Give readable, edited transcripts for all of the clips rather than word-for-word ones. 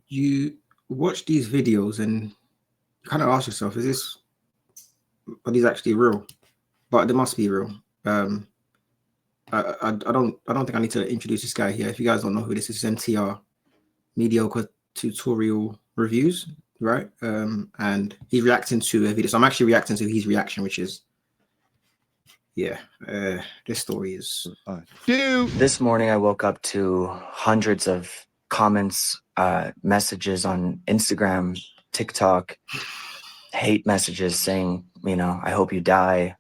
you watch these videos and you kind of ask yourself, are these actually real? But they must be real. I don't think I need to introduce this guy here. If you guys don't know who this is, MTR, Mediocre Tutorial Reviews, right? And he's reacting to a video. So I'm actually reacting to his reaction, which is, yeah, this story is. This morning I woke up to hundreds of comments, messages on Instagram, TikTok, hate messages saying, you know, I hope you die.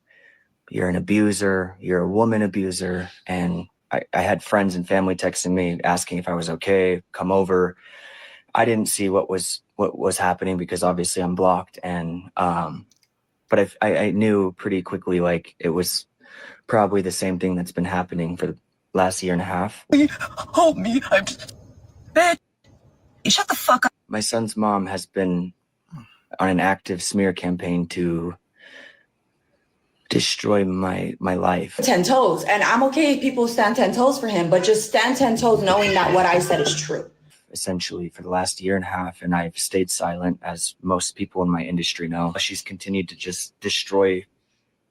You're an abuser. You're a woman abuser. And I had friends and family texting me asking if I was okay, come over. I didn't see what was happening because obviously I'm blocked. And but I knew pretty quickly, like, it was probably the same thing that's been happening for the last year and a half. Help me. I'm just... Bitch. Shut the fuck up. My son's mom has been on an active smear campaign to destroy my life. 10 toes. And I'm okay if people stand 10 toes for him, but just stand 10 toes knowing that what I said is true. Essentially for the last year and a half, and I've stayed silent, as most people in my industry know. She's continued to just destroy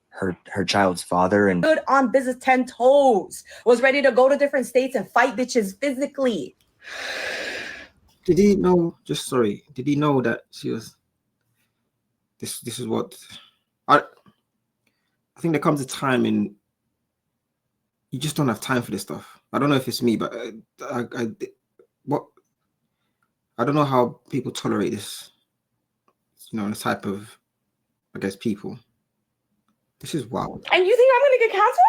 her child's father. And good on business 10 toes. Was ready to go to different states and fight bitches physically. Did he know, did he know that she was, this is what, I think there comes a time in, you just don't have time for this stuff. I don't know if it's me, but I don't know how people tolerate this, you know, the type of, I guess, people. This is wild. And you think I'm going to get canceled?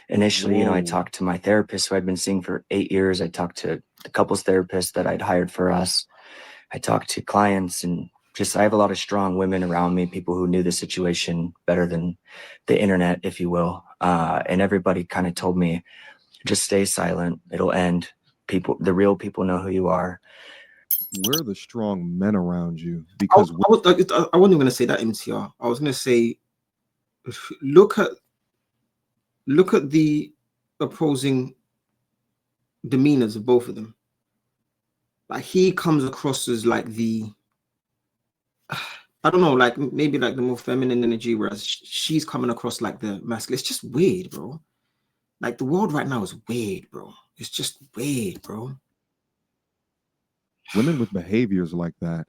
Initially, you know, I talked to my therapist who I'd been seeing for 8 years. I talked to the couples therapist that I'd hired for us. I talked to clients, and just, I have a lot of strong women around me, people who knew the situation better than the internet, if you will. And everybody kind of told me, just stay silent. It'll end. The real people know who you are. Where are the strong men around you? Because I wasn't going to say that, MTR. I was going to say, look at the opposing demeanors of both of them. Like, he comes across as like I don't know, like maybe like the more feminine energy, whereas she's coming across like the masculine. It's just weird, bro. Like, the world right now is weird, bro. It's just weird, bro. Women with behaviors like that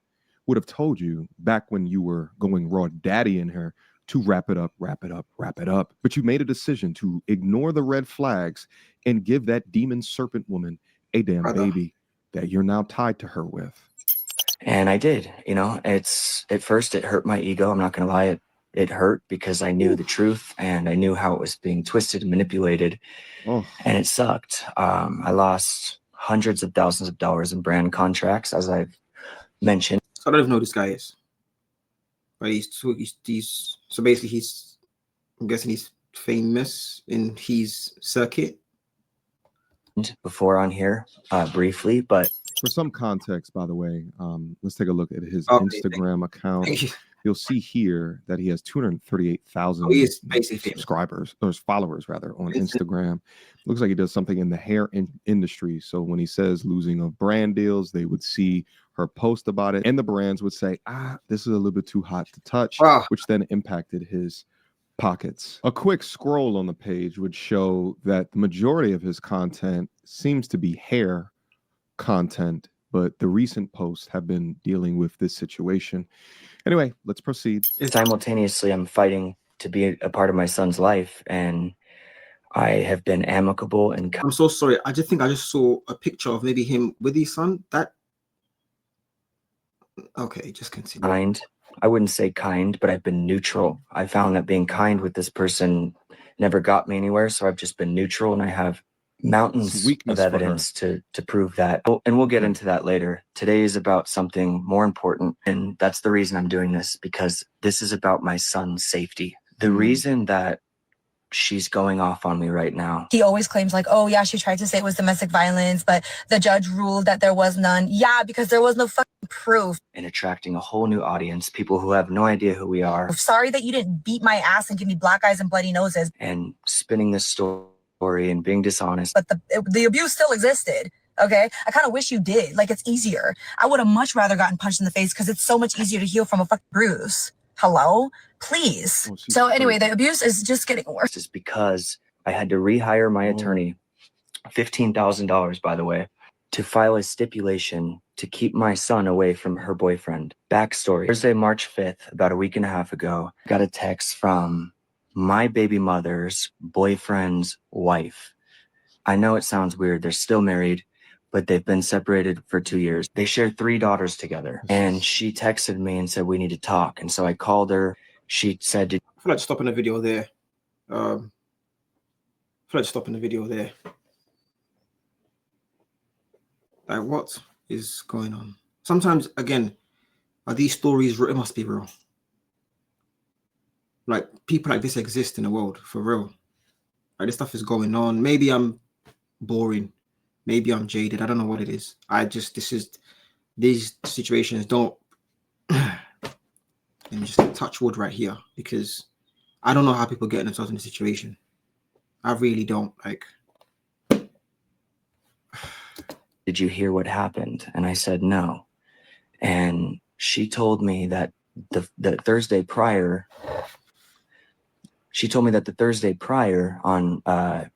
would have told you back when you were going raw daddy in her to wrap it up, wrap it up, wrap it up. But you made a decision to ignore the red flags and give that demon serpent woman a damn baby that you're now tied to her with. And I did, you know, at first it hurt my ego. I'm not going to lie. It hurt because I knew the truth and I knew how it was being twisted and manipulated. And it sucked. I lost hundreds of thousands of dollars in brand contracts, as I've mentioned. So I don't even know who this guy is. But so basically I'm guessing he's famous in his circuit. Before on here, briefly, but for some context, by the way, let's take a look at his Instagram account. You'll see here that he has 238,000 subscribers, or followers rather, on Instagram. Looks like he does something in the hair industry. So when he says losing of brand deals, they would see her post about it, and the brands would say, this is a little bit too hot to touch, which then impacted his pockets. A quick scroll on the page would show that the majority of his content seems to be hair content, but the recent posts have been dealing with this situation. Anyway, let's proceed. Simultaneously, I'm fighting to be a part of my son's life, and I have been amicable. And I'm so sorry. I just think I just saw a picture of maybe him with his son. Okay, just continue. Kind. I wouldn't say kind, but I've been neutral. I found that being kind with this person never got me anywhere, so I've just been neutral, and I have mountains of evidence to prove that. And we'll get into that later. Today is about something more important, and that's the reason I'm doing this, because this is about my son's safety. The reason that she's going off on me right now. He always claims like, oh yeah, she tried to say it was domestic violence, but the judge ruled that there was none. Yeah, because there was no fucking proof. And attracting a whole new audience, people who have no idea who we are. Sorry that you didn't beat my ass and give me black eyes and bloody noses. And spinning this story and being dishonest. But the abuse still existed. Okay, I kind of wish you did. Like, it's easier. I would have much rather gotten punched in the face because it's so much easier to heal from a fucking bruise. Hello, please. Oh, So anyway, the abuse is just getting worse. It's because I had to rehire my attorney, $15,000, by the way, to file a stipulation to keep my son away from her boyfriend. Backstory: Thursday, March 5th, about a week and a half ago, got a text from my baby mother's boyfriend's wife. I know it sounds weird. They're still married, but they've been separated for 2 years. They share 3 daughters together. And she texted me and said, we need to talk. And so I called her. She said, I feel like stopping the video there. Like, what is going on? Sometimes, again, are these stories real? It must be real. Like, people like this exist in the world, for real. Like, this stuff is going on. Maybe I'm boring. Maybe I'm jaded. I don't know what it is. These situations don't, let me just touch wood right here, because I don't know how people get themselves in this situation. I really don't. Like, did you hear what happened? And I said, no. And she told me that the Thursday prior, on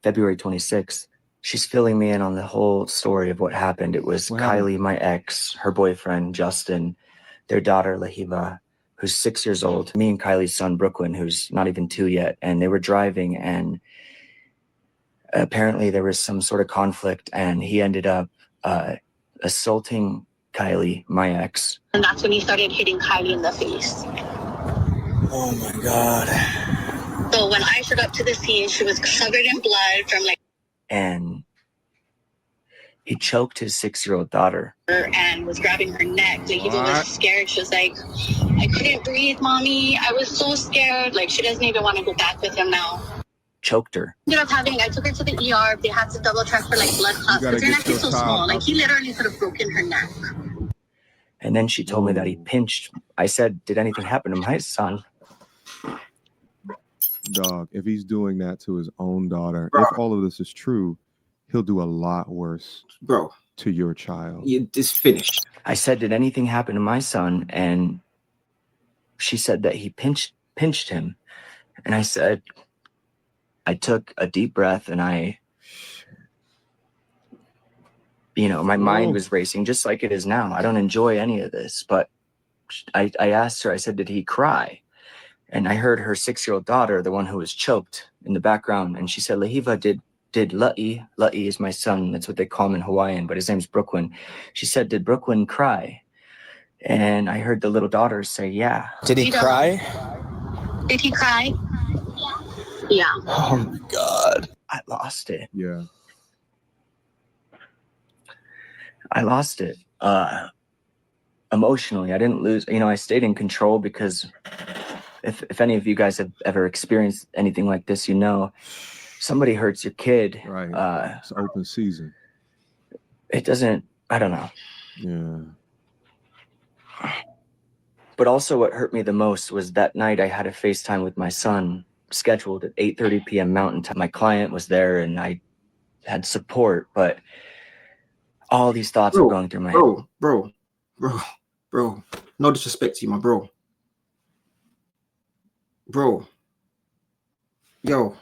February 26th, she's filling me in on the whole story of what happened. It was Kylie, my ex, her boyfriend, Justin, their daughter, Lahiva, who's 6 years old, me and Kylie's son, Brooklyn, who's not even 2 yet. And they were driving, and apparently there was some sort of conflict, and he ended up assaulting Kylie, my ex. And that's when he started hitting Kylie in the face. Oh my God. So when I showed up to the scene, she was covered in blood from like... And he choked his 6-year-old daughter. And was grabbing her neck. Like, he was scared. She was like, I couldn't breathe, mommy. I was so scared. Like, she doesn't even want to go back with him now. Choked her. I took her to the ER. They had to double check for like blood clots because her neck is so small. Like, he literally could have broken her neck. And then she told me that he pinched. I said, did anything happen to my son? Dog, if he's doing that to his own daughter, if all of this is true, he'll do a lot worse, bro, to your child. It's finished. I said, did anything happen to my son? And she said that he pinched him. And I said, I took a deep breath, and my mind was racing just like it is now. I don't enjoy any of this, but I asked her, I said, did he cry? And I heard her 6-year-old daughter, the one who was choked, in the background. And she said, Lahiva, did La'i is my son. That's what they call him in Hawaiian, but his name's Brooklyn. She said, did Brooklyn cry? And I heard the little daughter say, yeah. Did he cry? Did he cry? Yeah. Oh my God. I lost it. Yeah. I lost it. Emotionally, I didn't lose. I stayed in control, because if any of you guys have ever experienced anything like this, somebody hurts your kid. Right. It's open season. It doesn't, I don't know. Yeah. But also what hurt me the most was that night I had a FaceTime with my son scheduled at 8:30 p.m. Mountain Time. My client was there, and I had support, but all these thoughts were going through my head. Bro. No disrespect to you, my bro. Bro. Yo.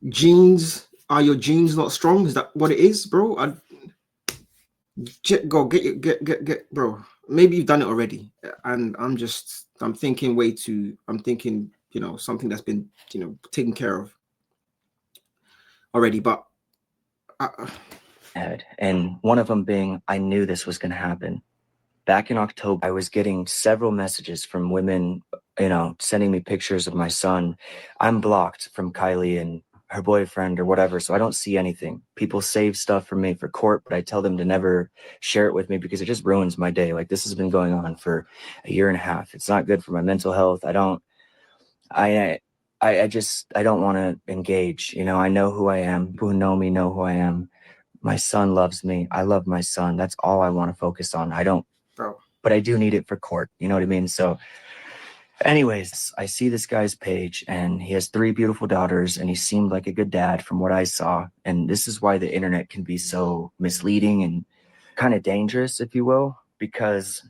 Genes, are your genes not strong? Is that what it is, bro? Go get bro. Maybe you've done it already, and I'm thinking something that's been taken care of already, but and one of them being, I knew this was going to happen. Back in October, I was getting several messages from women, sending me pictures of my son. I'm blocked from Kylie and her boyfriend or whatever, so I don't see anything. People save stuff for me for court, but I tell them to never share it with me because it just ruins my day. Like, this has been going on for a year and a half. It's not good for my mental health. I don't want to engage. I know who I am. People who know me know who I am. My son loves me. I love my son. That's all I want to focus on. But I do need it for court. You know what I mean? So Anyways, I see this guy's page and he has 3 beautiful daughters and he seemed like a good dad from what I saw. And this is why the internet can be so misleading and kind of dangerous, if you will, because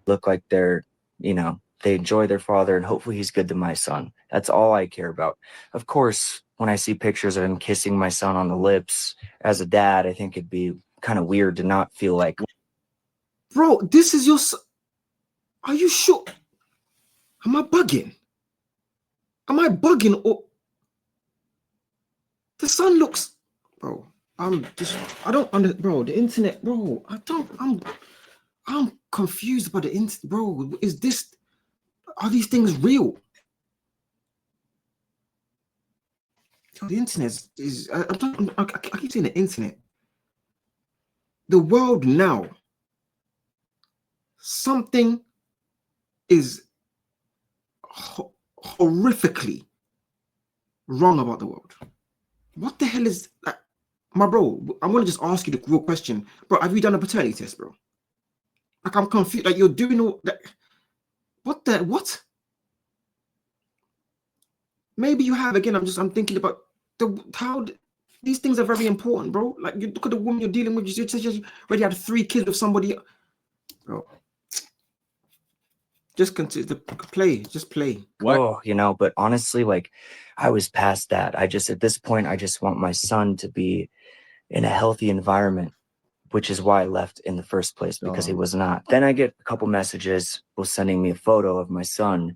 look like they're, you know, they enjoy their father and hopefully he's good to my son. That's all I care about. Of course, when I see pictures of him kissing my son on the lips as a dad, I think it'd be kind of weird to not feel like, bro, this is your son. Are you sure? Am I bugging? Am I bugging? Or the son looks, bro. I don't understand, bro. The internet, bro. I'm confused about the internet, bro. Are these things real? The internet is. I keep saying the internet. The world now. Something is horrifically wrong about the world. What the hell is that? My bro, I'm gonna just ask you the real question. Bro, have you done a paternity test, bro? Like, I'm confused. Like, you're doing all that. What? Maybe you have. Again, I'm thinking about how these things are very important, bro. Like, you look at the woman you're dealing with. You already had 3 kids with somebody, bro. Just continue to play. Just play. what? Oh, you know, but honestly, like, I was past that. At this point, I just want my son to be in a healthy environment, which is why I left in the first place, because he was not. Then I get a couple messages sending me a photo of my son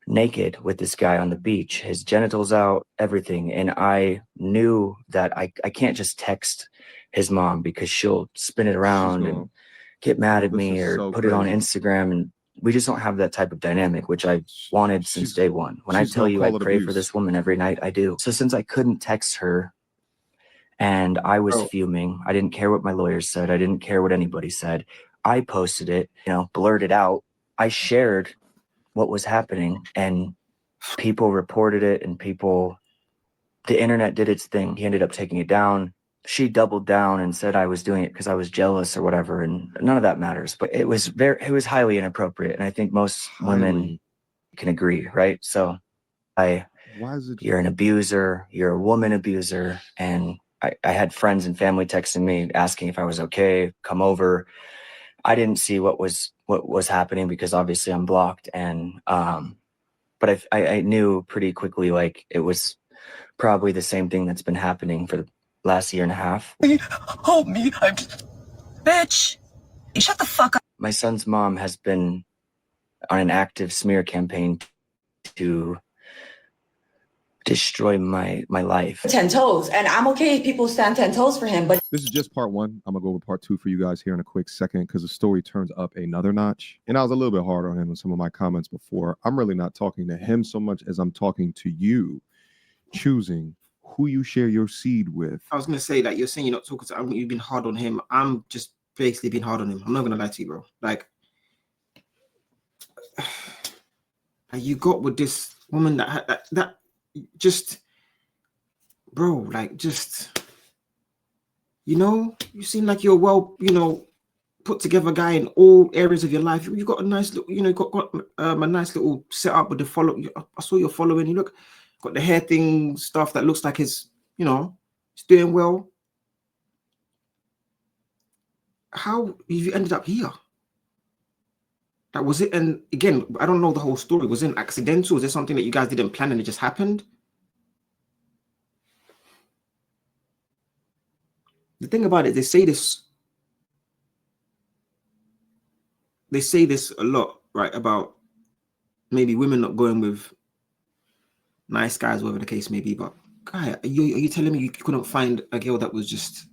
naked with this guy on the beach, his genitals out, everything. And I knew that I can't just text his mom because she'll spin it around and get mad at me or put it on Instagram. And we just don't have that type of dynamic, which I wanted since day one. When I tell you I pray for this woman every night, I do. So since I couldn't text her and I was fuming, I didn't care what my lawyers said. I didn't care what anybody said. I posted it, you know, blurted out. I shared what was happening and people reported it and the internet did its thing. He ended up taking it down. She doubled down and said I was doing it because I was jealous or whatever, and none of that matters. But it was highly inappropriate, and I think most women can agree, right? So, you're an abuser, you're a woman abuser, and I had friends and family texting me asking if I was okay, come over. I didn't see what was happening because obviously I'm blocked, and but I knew pretty quickly like it was probably the same thing that's been happening for the last year and a half. Hold me. I'm just... Bitch. Shut the fuck up. My son's mom has been on an active smear campaign to destroy my life. 10 toes. And I'm okay if people stand 10 toes for him, but this is just part 1. I'm gonna go over part 2 for you guys here in a quick second because the story turns up another notch. And I was a little bit hard on him in some of my comments before. I'm really not talking to him so much as I'm talking to you, choosing who you share your seed with. I was gonna say that you're saying you're not talking to. You've been hard on him. I'm just basically being hard on him. I'm not gonna lie to you, bro. Like you got with this woman that just, bro. Like just, you know, you seem like you're well, you know, put together guy in all areas of your life. You got a nice little, you know, got a nice little setup with the follow. I saw your following. You look. Got the hair thing stuff that looks like it's, you know, it's doing well. How have you ended up here? That was it. And again, I don't know the whole story. Was it accidental? Was it something that you guys didn't plan and it just happened? The thing about it, they say this a lot, right? About maybe women not going with nice guys, whatever the case may be. But guy, are you telling me you couldn't find a girl that was just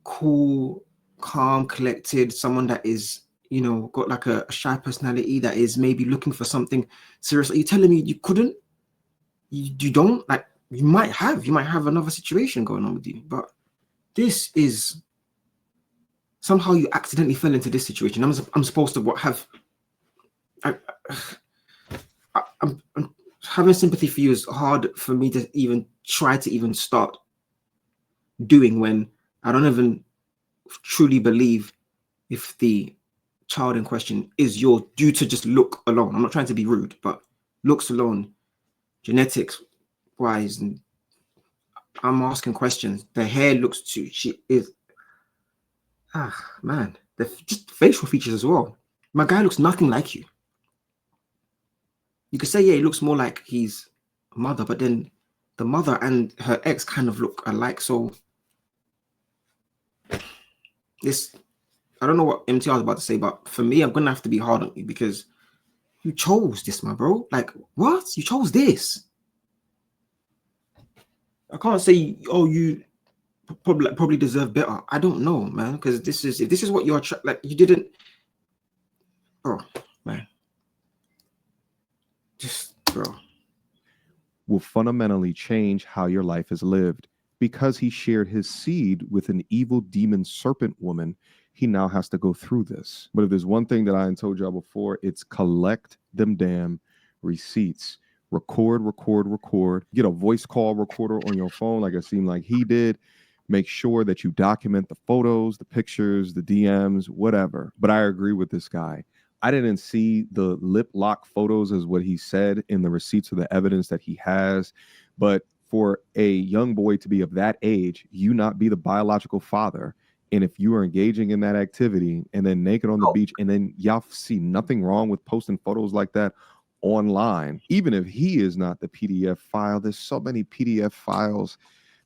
cool, calm, collected, someone that is, you know, got like a shy personality that is maybe looking for something serious? Are you telling me you couldn't? You don't? Like, you might have another situation going on with you, but this is somehow you accidentally fell into this situation. I'm supposed to I'm having sympathy for you is hard for me to even try to even start doing when I don't even truly believe if the child in question is yours due to just look alone. I'm not trying to be rude, but looks alone, genetics wise, and I'm asking questions. The hair looks too. She is. Man, just facial features as well. My guy looks nothing like you. You could say, yeah, he looks more like his mother, but then the mother and her ex kind of look alike. So this, I don't know what MTR is about to say, but for me, I'm gonna have to be hard on you because you chose this, my bro. Like, what? You chose this. I can't say, oh, you probably deserve better. I don't know, man, because if this is what you're like, you didn't. Oh man, just bro. Will fundamentally change how your life is lived. Because he shared his seed with an evil demon serpent woman, he now has to go through this. But if there's one thing that I told y'all before, it's collect them damn receipts. Record. Get a voice call recorder on your phone like it seemed like he did. Make sure that you document the photos, the pictures, the DMs, whatever. But I agree with this guy. I didn't see the lip lock photos as what he said in the receipts of the evidence that he has. But for a young boy to be of that age, you not be the biological father. And if you are engaging in that activity and then naked on the beach, and then y'all see nothing wrong with posting photos like that online, even if he is not the PDF file, there's so many PDF files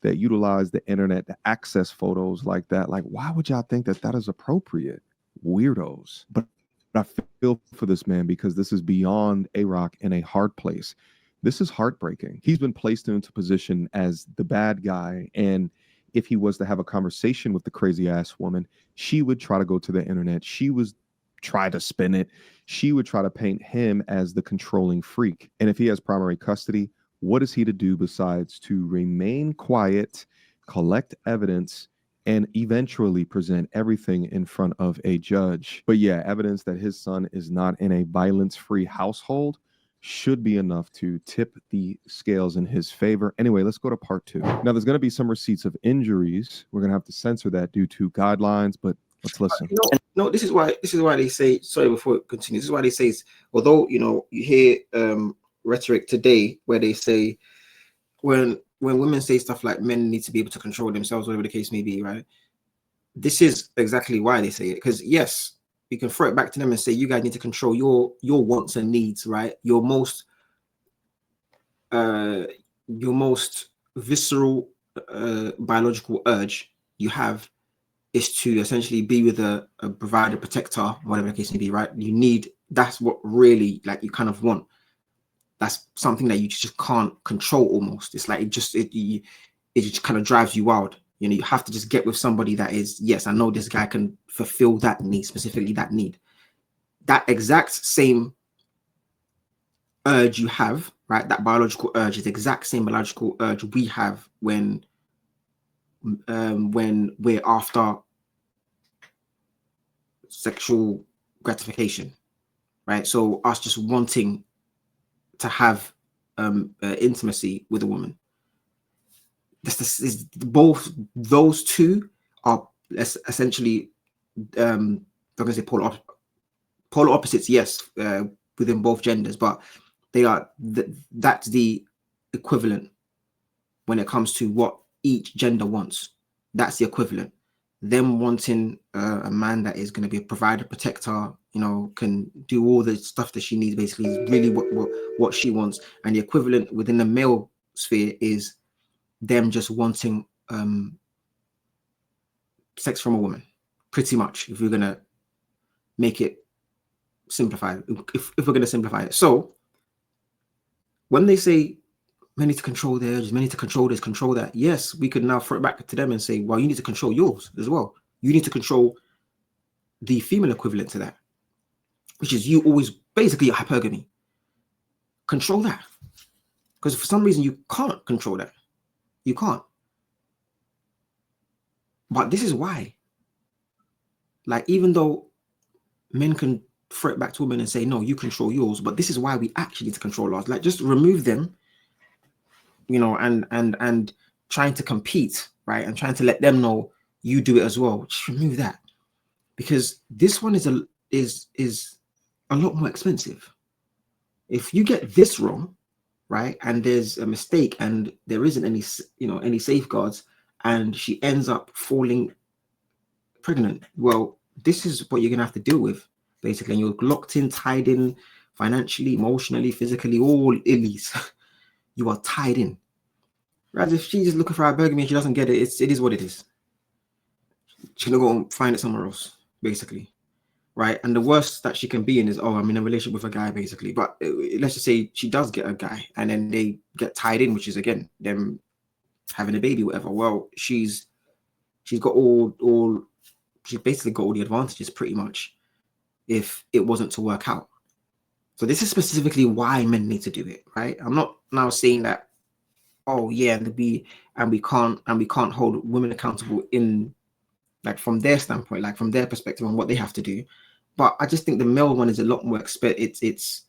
that utilize the internet to access photos like that. Like, why would y'all think that that is appropriate? Weirdos. But I feel for this man because this is beyond A-Rock in a hard place. This is heartbreaking. He's been placed into position as the bad guy. And if he was to have a conversation with the crazy ass woman, she would try to go to the internet. She would try to spin it. She would try to paint him as the controlling freak. And if he has primary custody, what is he to do besides to remain quiet, collect evidence, and eventually present everything in front of a judge? But yeah, evidence that his son is not in a violence-free household should be enough to tip the scales in his favor. Anyway, let's go to part 2. Now, there's going to be some receipts of injuries. We're going to have to censor that due to guidelines, but let's listen. No, this is why they say, sorry, before it continues, this is why they say, although, you hear rhetoric today where they say when women say stuff like men need to be able to control themselves, whatever the case may be, right? This is exactly why they say it. Because yes, you can throw it back to them and say, you guys need to control your wants and needs, right? Your most visceral biological urge you have is to essentially be with a provider, protector, whatever the case may be, right? That's what really, like, you kind of want. That's something that you just can't control almost. It's like it just kind of drives you wild. You have to just get with somebody that is, yes, I know this guy can fulfill that need, specifically that need. That exact same urge you have, right? That biological urge is the exact same biological urge we have when we're after sexual gratification, right? So us just wanting to have intimacy with a woman. Both those two are essentially I'm gonna say polar opposites, yes, within both genders, but they are that's the equivalent when it comes to what each gender wants. That's the equivalent. Them wanting a man that is going to be a provider, protector, can do all the stuff that she needs, basically, is really what she wants. And the equivalent within the male sphere is them just wanting sex from a woman, pretty much, if we're going to make it simplified, if we're going to simplify it. So when they say men need to control their urges, men need to control this, control that, yes, we could now throw it back to them and say, well, you need to control yours as well. You need to control the female equivalent to that, which is you always basically hypergamy. Control that. Because for some reason you can't control that. You can't. But this is why. Like, even though men can throw it back to women and say, no, you control yours, but this is why we actually need to control ours. Like, just remove them, and trying to compete, right? And trying to let them know you do it as well. Just remove that. Because this one is is a lot more expensive. If you get this wrong, right, and there's a mistake and there isn't any, any safeguards, and she ends up falling pregnant, well, this is what you're gonna have to deal with, basically. And you're locked in, tied in, financially, emotionally, physically, all illies. You are tied in. Whereas if she's just looking for hypergamy and she doesn't get it, it is what it is. She's gonna go and find it somewhere else, basically. Right? And the worst that she can be in is, oh, I'm in a relationship with a guy, basically. But let's just say she does get a guy and then they get tied in, which is, again, them having a baby, whatever. Well, she's got she's basically got all the advantages, pretty much, if it wasn't to work out. So this is specifically why men need to do it, right? I'm not now saying that, oh yeah, we can't hold women accountable in, like, from their standpoint, like from their perspective on what they have to do. But I just think the male one is a lot more it's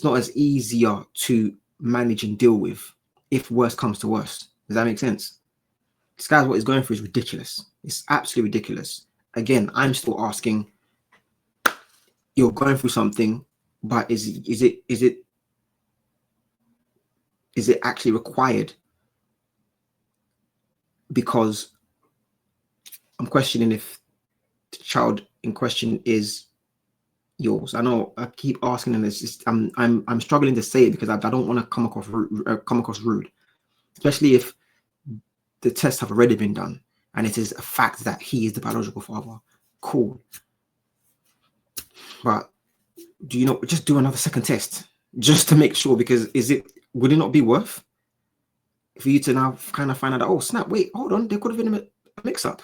not as easier to manage and deal with if worse comes to worse. Does that make sense? This guy's what he's going through is ridiculous. It's absolutely ridiculous. Again, I'm still asking, you're going through something, but is it actually required? Because I'm questioning if the child in question is yours. I know I keep asking, and it's just I'm struggling to say it because I don't want to come across rude, especially if the tests have already been done and it is a fact that he is the biological father. Cool, but just do another second test just to make sure, because would it not be worth for you to now kind of find out, oh snap, wait, hold on, there could have been a mix-up.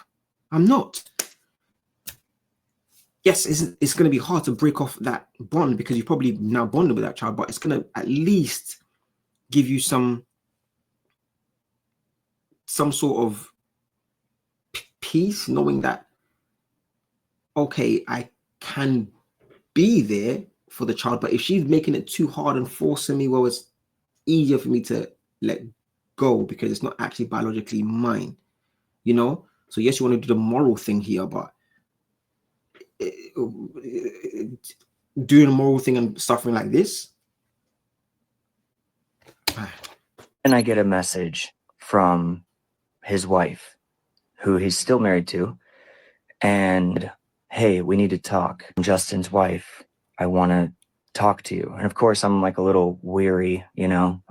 I'm not. Yes, it's going to be hard to break off that bond because you've probably now bonded with that child, but it's going to at least give you some sort of peace, knowing that, okay, I can be there for the child. But if she's making it too hard and forcing me, well, it's easier for me to let go because it's not actually biologically mine, So yes, you want to do the moral thing here, but doing a moral thing and suffering like this. And I get a message from his wife, who he's still married to, and, hey, we need to talk. I'm Justin's wife. I want to talk to you. And of course, I'm like a little weary, I'm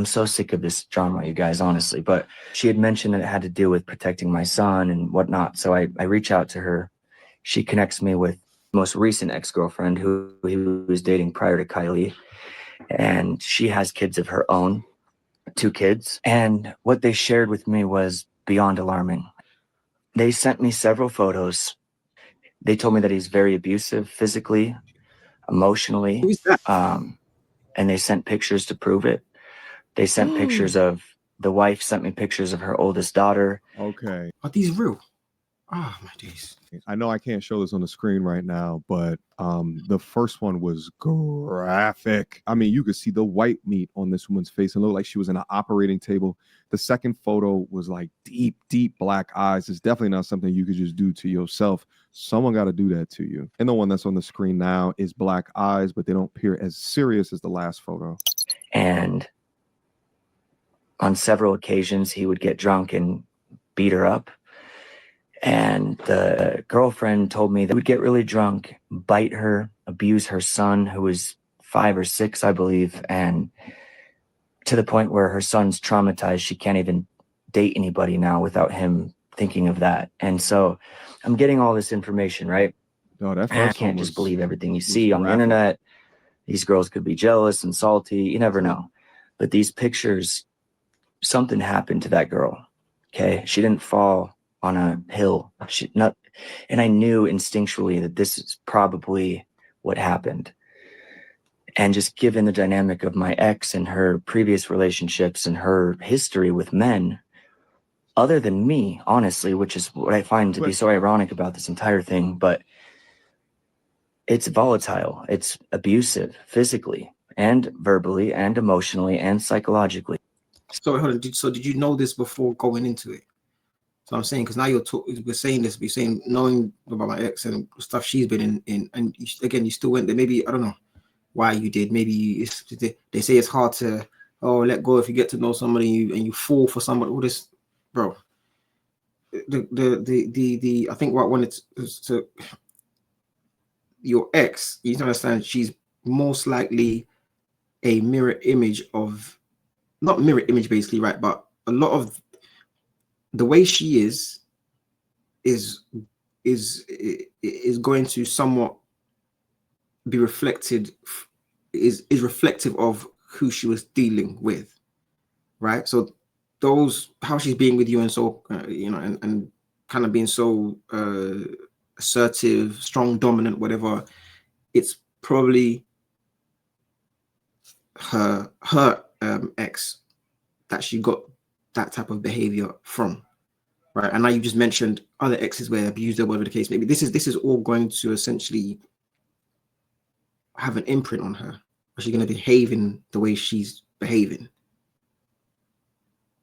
so sick of this drama, you guys, honestly. But she had mentioned that it had to do with protecting my son and whatnot. So I reach out to her. She connects me with most recent ex-girlfriend who he was dating prior to Kylie. And she has kids of her own, 2 kids. And what they shared with me was beyond alarming. They sent me several photos. They told me that he's very abusive physically, emotionally. Who's that? And they sent pictures to prove it. They sent pictures of, the wife sent me pictures of her oldest daughter. Okay. Are these real? Oh my days. I know I can't show this on the screen right now, but the first one was graphic. I mean, you could see the white meat on this woman's face and looked like she was in an operating table. The second photo was like deep black eyes. It's definitely not something you could just do to yourself. Someone got to do that to you. And the one that's on the screen now is black eyes, but they don't appear as serious as the last photo. And on several occasions, he would get drunk and beat her up. And the girlfriend told me that he would get really drunk, bite her, abuse her son, who was 5 or 6, I believe, and to the point where her son's traumatized. She can't even date anybody now without him thinking of that. And so I'm getting all this information, right? No, that I can't just believe everything you see on the internet. These girls could be jealous and salty. You never know. But these pictures, something happened to that girl. Okay. She didn't fall on a hill. And I knew instinctually that this is probably what happened. And just given the dynamic of my ex and her previous relationships and her history with men, other than me, honestly, which is what I find to be so ironic about this entire thing, but it's volatile. It's abusive physically and verbally and emotionally and psychologically. So hold on. So did you know this before going into it? So I'm saying, because now we're saying this, we're saying knowing about my ex and stuff she's been in, and you still went there. Maybe I don't know why you did. Maybe they say it's hard to let go if you get to know somebody and you fall for somebody. All this, bro. The I think what I wanted to your ex, you need to understand she's most likely a mirror image of, not mirror image basically, right? But a lot of the way she is going to somewhat be reflected, is reflective of who she was dealing with, right? So how she's being with you and so and kind of being so assertive, strong, dominant, whatever, it's probably her ex that she got that type of behavior from, right? And now you just mentioned other exes where abused or whatever the case may be. This is all going to essentially have an imprint on her. Is she going to behave in the way she's behaving?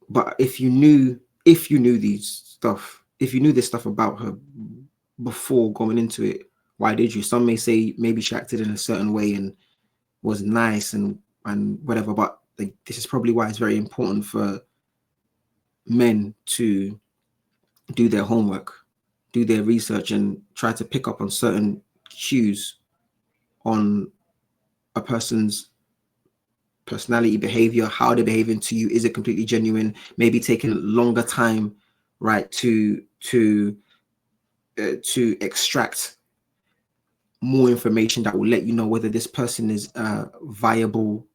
But if you knew this stuff about her before going into it, why did you? Some may say maybe she acted in a certain way and was nice and whatever, but this is probably why it's very important for men to do their homework, do their research, and try to pick up on certain cues on a person's personality, behavior, how they're behaving to you. Is it completely genuine? Maybe taking a longer time, right, to extract more information that will let you know whether this person is a viable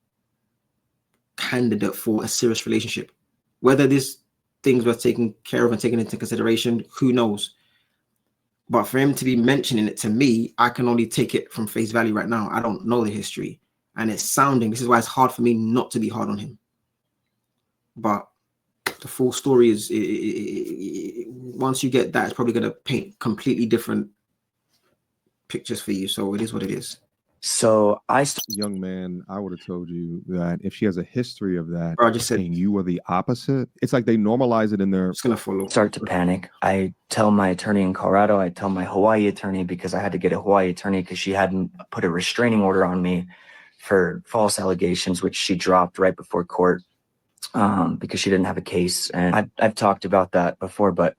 candidate for a serious relationship. Whether these things were taken care of and taken into consideration, who knows? But for him to be mentioning it to me, I can only take it from face value right now. I don't know the history. And this is why it's hard for me not to be hard on him. But the full story is, once you get that, it's probably going to paint completely different pictures for you. So it is what it is. So young man, I would have told you that if she has a history of that, Bro, I just said, and you were the opposite, it's like they normalize it in their. It's gonna follow. Start to panic. I tell my attorney in Colorado, I tell my Hawaii attorney, because I had to get a Hawaii attorney because she hadn't put a restraining order on me for false allegations, which she dropped right before court because she didn't have a case. And I've talked about that before, but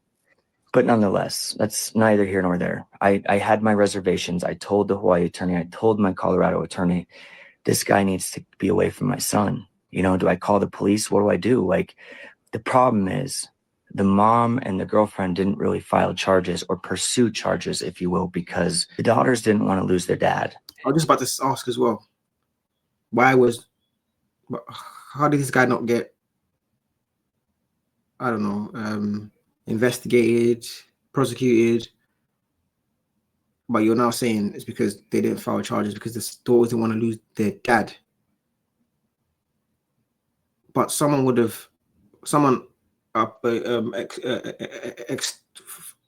nonetheless, that's neither here nor there. I had my reservations. I told the Hawaii attorney, I told my Colorado attorney, this guy needs to be away from my son. Do I call the police? What do I do? Like, the problem is the mom and the girlfriend didn't really file charges or pursue charges, if you will, because the daughters didn't want to lose their dad. I was just about to ask as well. How did this guy not get, I don't know, investigated, prosecuted? But you're now saying it's because they didn't file charges because the daughters didn't want to lose their dad. But someone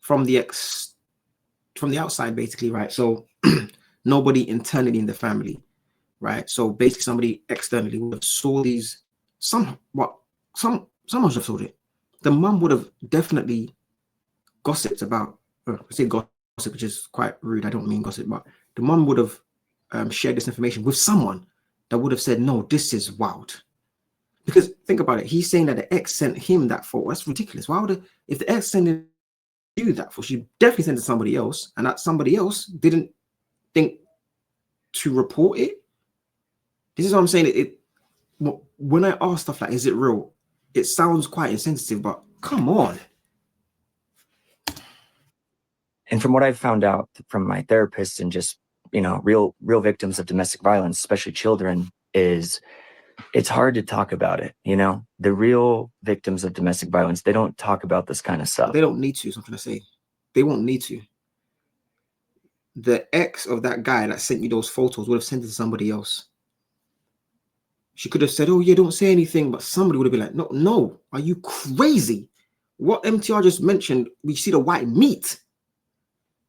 from the outside, basically, right? So nobody internally in the family, right? So basically, somebody externally would have saw these. Someone should have saw it. The mum would have definitely gossiped about. I say gossip, which is quite rude. I don't mean gossip, but the mum would have shared this information with someone that would have said, "No, this is wild." Because think about it. He's saying that the ex sent him that photo. That's ridiculous. Why would if the ex sent you that photo, she definitely sent it to somebody else, and that somebody else didn't think to report it? This is what I'm saying. When I ask stuff like, "Is it real?" It sounds quite insensitive, but come on. And from what I've found out from my therapist and just, real victims of domestic violence, especially children, is it's hard to talk about it. The real victims of domestic violence, they don't talk about this kind of stuff. They don't need to, is what I'm trying to say. They won't need to. The ex of that guy that sent you those photos would have sent it to somebody else. She could have said, "Oh yeah, don't say anything," but somebody would have been like, no, are you crazy? What MTR just mentioned, we see the white meat.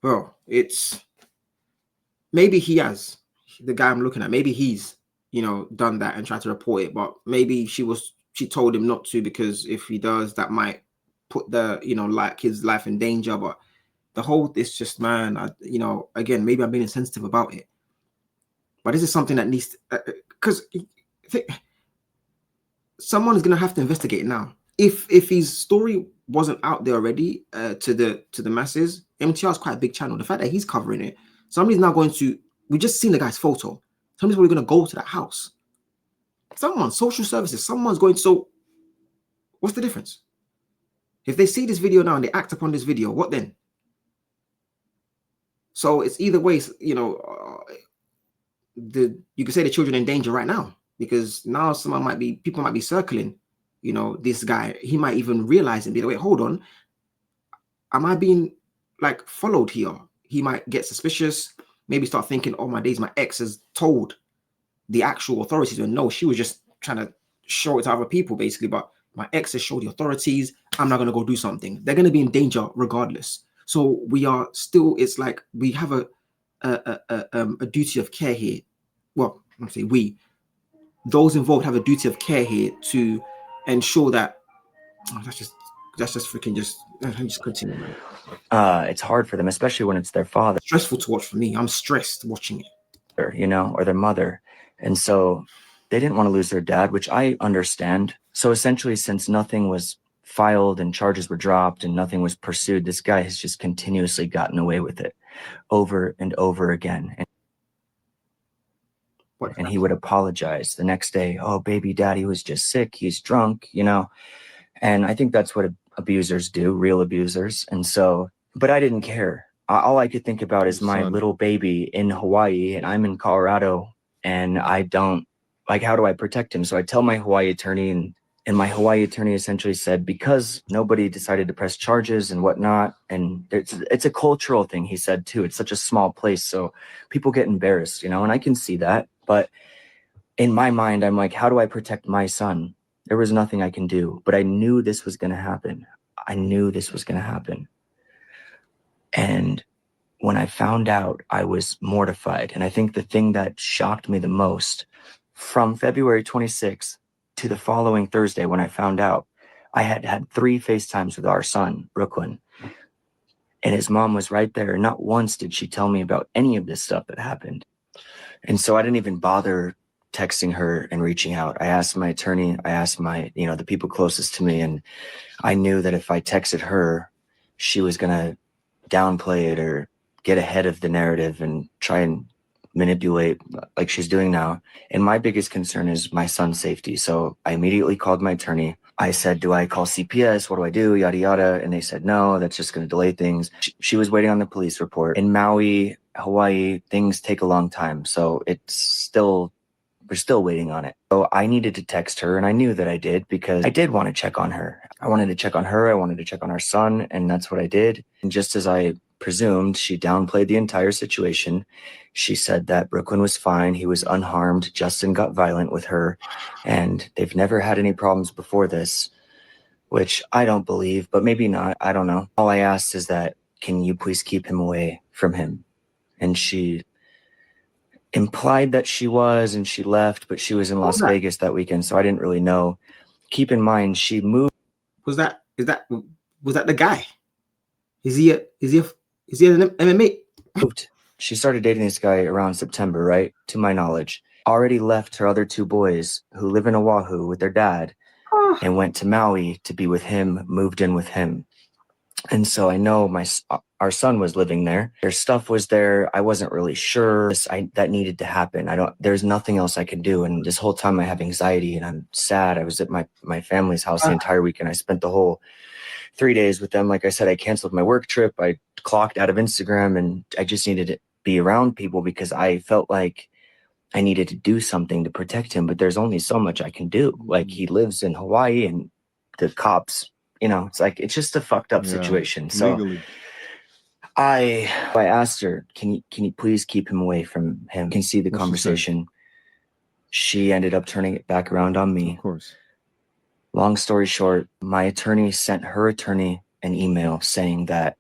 Bro, maybe he has, the guy I'm looking at, maybe he's, done that and tried to report it, but maybe she told him not to, because if he does, that might put the, you know, like his life in danger. But the whole, it's just, man, you know, again, maybe I'm being insensitive about it, but this is something that needs, because someone is going to have to investigate it now. If his story wasn't out there already to the masses, MTR is quite a big channel. The fact that he's covering it, somebody's now going to, we just seen the guy's photo. Somebody's probably going to go to that house. Someone, social services, someone's going to, so what's the difference? If they see this video now and they act upon this video, what then? So it's either way, you know, you could say the children are in danger right now, because now people might be circling, you know, this guy. He might even realize and be like, wait, hold on, am I being like followed here? He might get suspicious, maybe start thinking, oh my days, my ex has told the actual authorities. And no, she was just trying to show it to other people basically, but my ex has showed the authorities, I'm not going to go do something. They're going to be in danger regardless. So we are still, it's like we have a duty of care here. Well, I'm saying those involved have a duty of care here to ensure that, that's just freaking just continue, man. It's hard for them, especially when it's their father. Stressful to watch for me. I'm stressed watching it. You know, or their mother. And so they didn't want to lose their dad, which I understand. So essentially, since nothing was filed and charges were dropped and nothing was pursued, this guy has just continuously gotten away with it over and over again. And he would apologize the next day. Oh, baby daddy was just sick. He's drunk, you know. And I think that's what abusers do, real abusers. And so, but I didn't care. All I could think about is my little baby in Hawaii, and I'm in Colorado, and I don't, like, how do I protect him? So I tell my Hawaii attorney, and my Hawaii attorney essentially said, because nobody decided to press charges and whatnot, and it's a cultural thing, he said too. It's such a small place, so people get embarrassed, you know, and I can see that. But in my mind, I'm like, how do I protect my son? There was nothing I can do, but I knew this was going to happen. I knew this was going to happen. And when I found out, I was mortified. And I think the thing that shocked me the most, from February 26th to the following Thursday when I found out, I had 3 FaceTimes with our son, Brooklyn. And his mom was right there. Not once did she tell me about any of this stuff that happened. And so I didn't even bother texting her and reaching out. I asked my attorney, I asked my, you know, the people closest to me, and I knew that if I texted her, she was going to downplay it or get ahead of the narrative and try and manipulate like she's doing now. And my biggest concern is my son's safety. So I immediately called my attorney. I said, do I call CPS? What do I do? Yada, yada. And they said, no, that's just going to delay things. She was waiting on the police report. In Maui, Hawaii, things take a long time. So we're still waiting on it. So I needed to text her, and I knew that I did, because I did want to check on her. I wanted to check on her. I wanted to check on our son. And that's what I did. And just as I presumed, she downplayed the entire situation. She said that Brooklyn was fine. He was unharmed. Justin got violent with her, and they've never had any problems before this, which I don't believe, but maybe not. I don't know. All I asked is that, can you please keep him away from him? And she implied that she was, and she left, but she was in Las Vegas that weekend, so I didn't really know. Keep in mind, she moved. Was that the guy? Is he an MMA? She started dating this guy around September, right? To my knowledge. Already left her other 2 boys who live in Oahu with their dad and went to Maui to be with him, moved in with him. And so I know our son was living there. Their stuff was there. I wasn't really sure that needed to happen. There's nothing else I can do. And this whole time I have anxiety and I'm sad. I was at my family's house the entire weekend. I spent the whole 3 days with them. Like I said, I canceled my work trip. I clocked out of Instagram, and I just needed to be around people because I felt like I needed to do something to protect him. But there's only so much I can do. Like, he lives in Hawaii, and the cops, you know, it's just a fucked up situation. So legally. I asked her, can you please keep him away from him? Can see the conversation. She ended up turning it back around on me. Of course. Long story short, my attorney sent her attorney an email saying that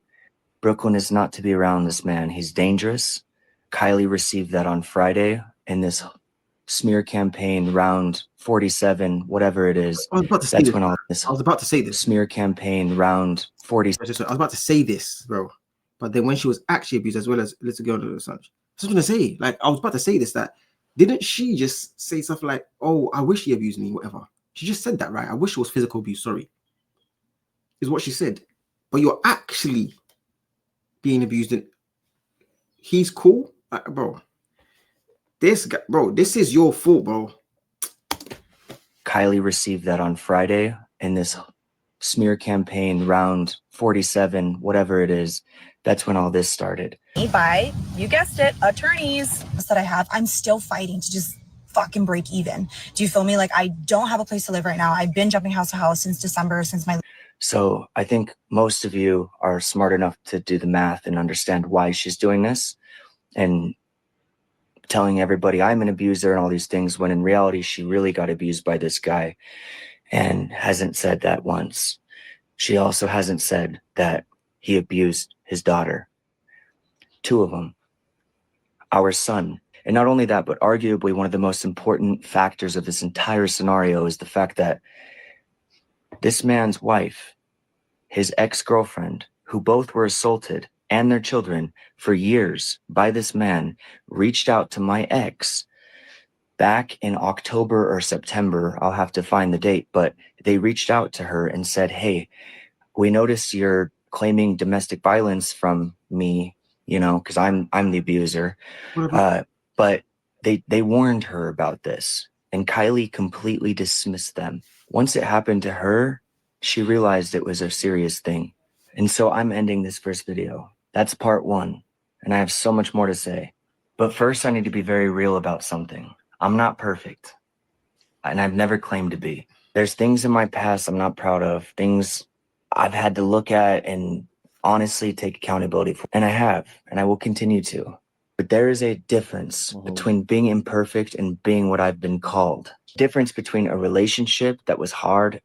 Brooklyn is not to be around this man. He's dangerous. Kylie received that on Friday, and this smear campaign round 47, whatever it is, I was about to say that's this. when all this I was about to say this. smear campaign round 40. I was about to say this, bro. But then when she was actually abused, as well as Little Girl and such, I was gonna say, like, I was about to say this, that didn't she just say stuff like, "Oh, I wish he abused me," whatever. She just said that, right? I wish it was physical abuse. Sorry, is what she said. But you're actually being abused, and he's cool, like, bro. This guy, bro, this is your fault, bro. Kylie received that on Friday, and this smear campaign round 47, whatever it is, that's when all this started. By, you guessed it, attorneys that I have, I'm still fighting to just fucking break even. Do you feel me? Like, I don't have a place to live right now. I've been jumping house to house since December, since my... So I think most of you are smart enough to do the math and understand why she's doing this and telling everybody I'm an abuser and all these things, when in reality, she really got abused by this guy and hasn't said that once. She also hasn't said that he abused his daughter, 2 of them, our son. And not only that, but arguably one of the most important factors of this entire scenario is the fact that this man's wife, his ex-girlfriend, who both were assaulted, and their children for years by this man, reached out to my ex back in October or September. I'll have to find the date, but they reached out to her and said, "Hey, we noticed you're claiming domestic violence from me, you know, because I'm the abuser." But they warned her about this, and Kylie completely dismissed them. Once it happened to her, she realized it was a serious thing. And so I'm ending this first video. That's part 1, and I have so much more to say. But first, I need to be very real about something. I'm not perfect, and I've never claimed to be. There's things in my past I'm not proud of, things I've had to look at and honestly take accountability for, and I have, and I will continue to. But there is a difference between being imperfect and being what I've been called. Difference between a relationship that was hard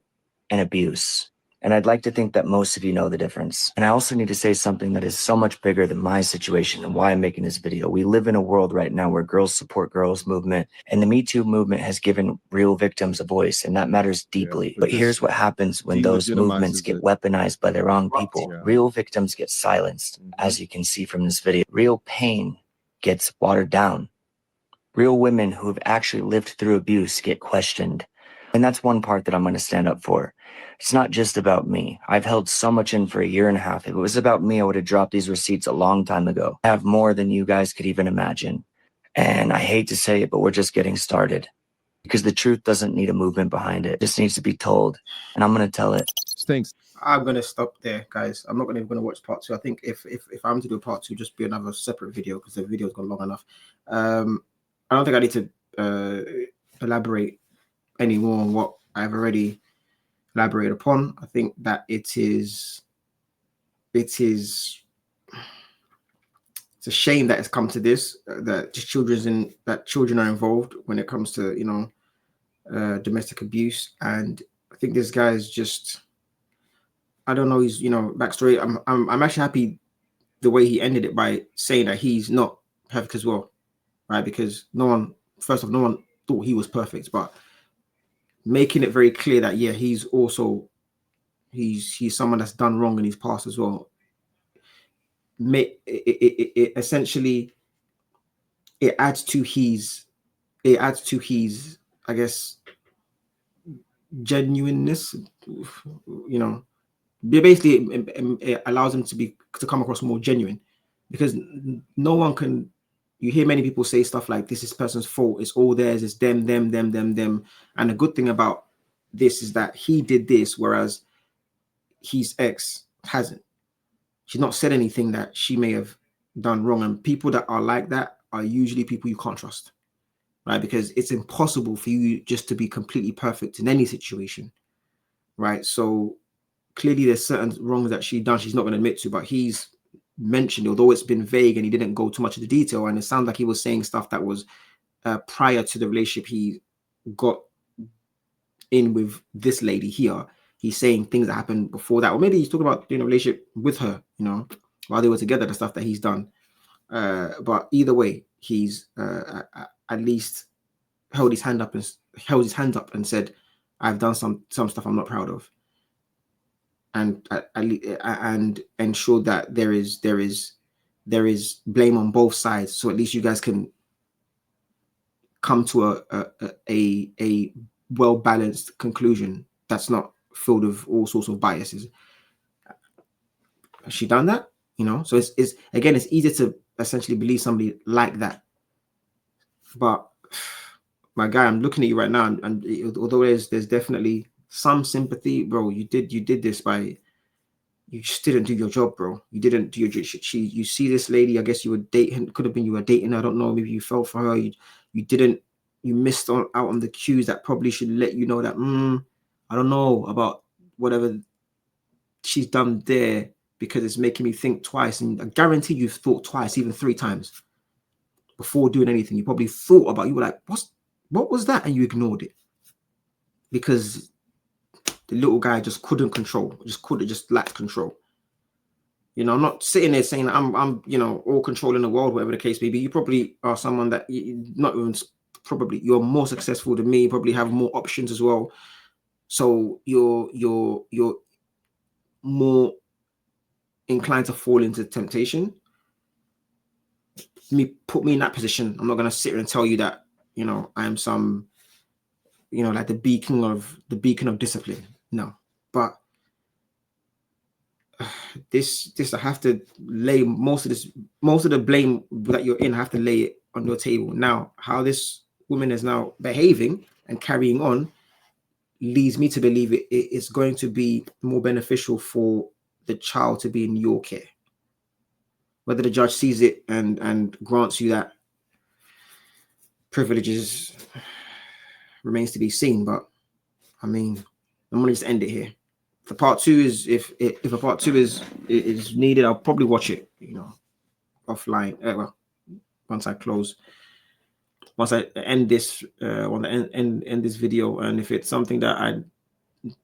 and abuse. And I'd like to think that most of you know the difference. And I also need to say something that is so much bigger than my situation and why I'm making this video. We live in a world right now where girls support girls movement, and the Me Too movement has given real victims a voice, and that matters deeply. But here's what happens when those movements get weaponized by the wrong people. Real victims get silenced, as you can see from this video. Real pain gets watered down. Real women who have actually lived through abuse get questioned. And that's one part that I'm going to stand up for. It's not just about me. I've held so much in for a year and a half. If it was about me, I would have dropped these receipts a long time ago. I have more than you guys could even imagine. And I hate to say it, but we're just getting started. Because the truth doesn't need a movement behind it. It just needs to be told. And I'm going to tell it. Thanks. I'm going to stop there, guys. I'm not going to watch part 2. I think if I'm to do part 2, just be another separate video because the video's gone long enough. I don't think I need to elaborate any more on what I've already elaborated upon. I think that it's a shame that it's come to this, that just children are involved when it comes to, you know, domestic abuse. And I think this guy is just, I don't know, his, you know, backstory. I'm actually happy the way he ended it by saying that he's not perfect as well, right? Because no one thought he was perfect, but making it very clear that, yeah, he's someone that's done wrong in his past as well. It essentially it adds to his I guess genuineness, you know. Basically it allows him to come across more genuine, because no one can. You hear many people say stuff like, this is person's fault, it's all theirs, it's them. And the good thing about this is that he did this, whereas his ex hasn't. She's not said anything that she may have done wrong. And people that are like that are usually people you can't trust, right? Because it's impossible for you just to be completely perfect in any situation, right? So clearly there's certain wrongs that she's done she's not going to admit to, but he's mentioned, although it's been vague and he didn't go too much into detail, and it sounds like he was saying stuff that was prior to the relationship he got in with this lady here. He's saying things that happened before that, or maybe he's talking about, you know, relationship with her, you know, while they were together, the stuff that he's done. But either way, he's at least held his hand up and said, "I've done some stuff I'm not proud of," and ensured that there is blame on both sides, so at least you guys can come to a well balanced conclusion that's not filled with all sorts of biases. Has she done that? You know, so it's again, it's easier to essentially believe somebody like that. But my guy, I'm looking at you right now, and although there's definitely some sympathy, bro, you did this by, you just didn't do your job, bro. You didn't do your job. You see this lady, I guess you were dating, could have been you were dating her, I don't know, maybe you fell for her, you missed out on the cues that probably should let you know that I don't know about whatever she's done there, because it's making me think twice. And I guarantee you've thought twice, even 3 times before doing anything. You probably thought about, you were like, what was that? And you ignored it because the little guy just just lacked control. You know, I'm not sitting there saying I'm you know, all control in the world, whatever the case may be. You probably are someone that you're more successful than me, probably have more options as well. So you're more inclined to fall into temptation. Put me in that position. I'm not going to sit here and tell you that, you know, I'm some, you know, like the beacon of discipline. No, but this I have to lay most of the blame that you're in, I have to lay it on your table. Now, how this woman is now behaving and carrying on leads me to believe it's going to be more beneficial for the child to be in your care. Whether the judge sees it and grants you that privileges remains to be seen. But I mean, I'm gonna just end it here. The part 2 is, if a part 2 is needed, I'll probably watch it, you know, offline. Well, once I end this end this video, and if it's something that I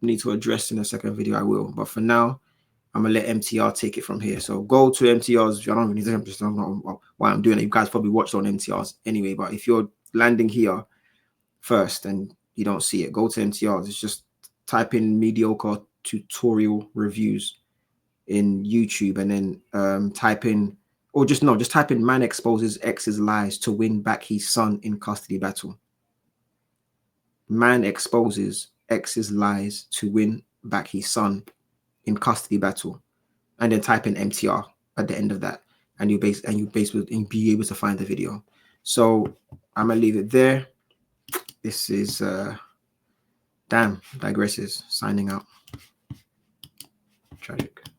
need to address in a second video, I will. But for now, I'm gonna let MTR take it from here. So go to MTR's. I don't really know why I'm doing it. You guys probably watched on MTR's anyway. But if you're landing here first and you don't see it, go to MTR's. It's just type in mediocre tutorial reviews in YouTube, and then type in, or just type in man exposes ex's lies to win back his son in custody battle. Man exposes ex's lies to win back his son in custody battle, and then type in MTR at the end of that, and you be able to find the video. So I'm gonna leave it there. This is Damn Digresses signing out. Tragic.